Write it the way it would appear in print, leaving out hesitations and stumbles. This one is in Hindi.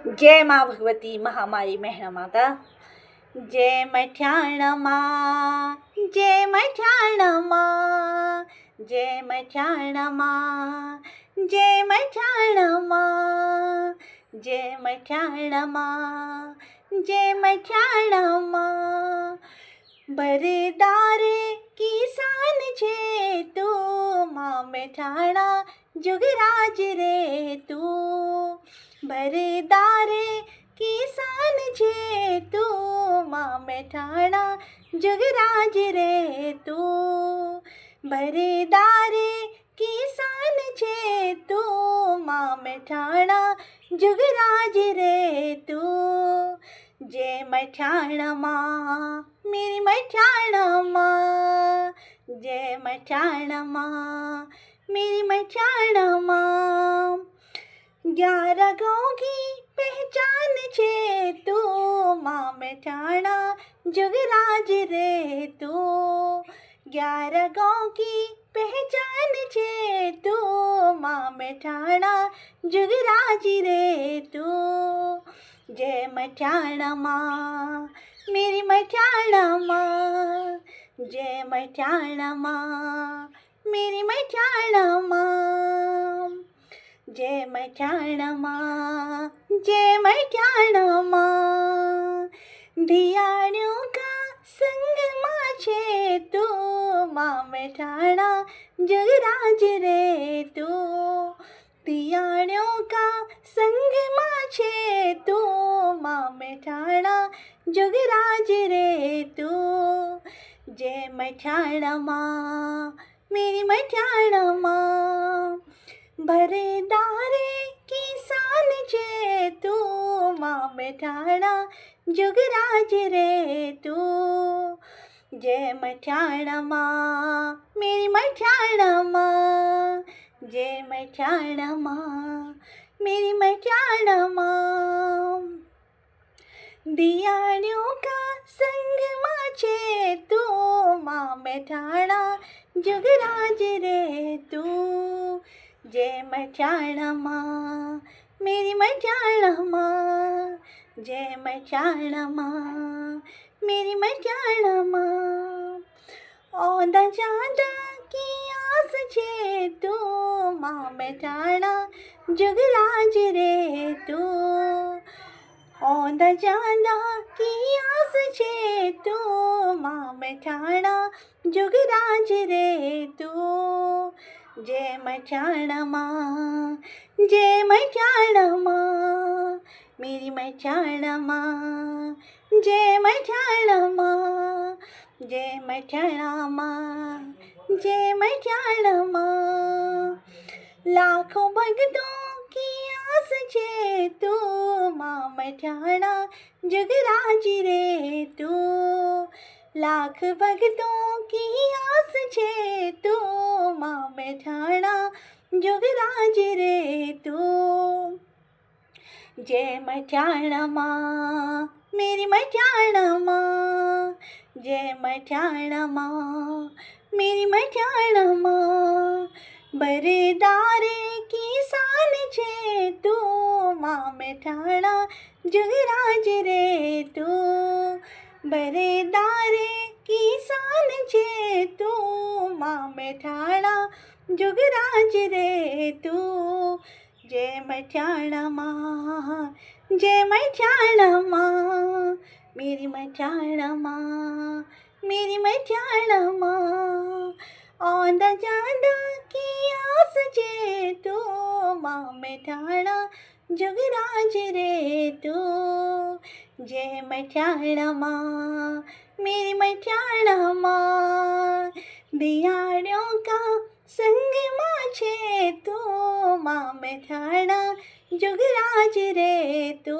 जय माँ भगवती महामारी मेहरा माता। जय मठाण माँ, जय मठाण माँ, जय मठाण माँ, जय मठाण माँ, जय मठाण माँ, जय मठाण माँ। बरदारे किसान छे तू, माँ मठाणा जुगराज रे तू। बरदारे किसान छे तू, माँ मठाणा जुगराज रे तू। बरदारे किसान छे तू, माँ मठाणा जुगराज रे तू। जय मठाण माँ, मेरी मठाण माँ, जय मठाण माँ, मेरी मठाण माँ। 11 गाँव की पहचान छे तू, माँ मठाणा जुगराज रे तू। 11 गाँव की पहचान छे तू, माँ मठाणा जुगराज रे तू। जय मठाण माँ, मेरी मठाण माँ, जय मठाण माँ, मेरी मठाण माँ। जय मठाण माँ, जय मठाण माँ। धियाणियों का संग माँ छे तू, माँ मठाणा जुगराज रे तू। धियाणियों का संग माँ छे तू, माँ मठाणा जुगराज रे तू। जय मठाण माँ, मेरी मठाण माँ। बरदारे किसान छे तू, माँ मठाणा जुगराज रे तू। जय मठाण माँ, मेरी मठाण माँ, जय मठाण माँ, मेरी मठाण माँ। दियाणियों का संग माँ छे तू, माँ मठाणा जुगराज रे तू। जय मठाण माँ, मेरी मठाण माँ, जय मठाण माँ, मेरी मठाण माँ। औंधा जांधा की आस छे तू, माँ मठाणा जुगराज रे तू। औंधा जांधा की आस छे तू, माँ मठाणा जुगराज रे तू। जय मठाण माँ, जय मठाण माँ, मेरी मठाण माँ, जय मठाण माँ, जय मठाण माँ, जय मठाण माँ। लाखों भक्तों की आस छे तू, माँ मठाणा जुगराज रे तू। लाख भक्तों की आस छे तू, माँ मठाणा जुगराज रे तू। जय मठाण माँ, मेरी मठाण माँ, जय मठाण माँ, मेरी मठाण माँ। बरदारे किसान छे तू, माँ मठाणा जुगराज रे तू। बरदारे किसान छे तू, माँ मठाणा जुगराज रे तू। जय मठाण माँ, जय मठाण माँ, मेरी मठाण माँ, मेरी मठाण माँ। औंधा जांधा की आस छे तू, माँ मठाणा जुगराज रे तू। जय मठाण माँ, मेरी मठाण माँ। दियाणियों का संग माँ छे तू, माँ मठाणा जुगराज रे तू।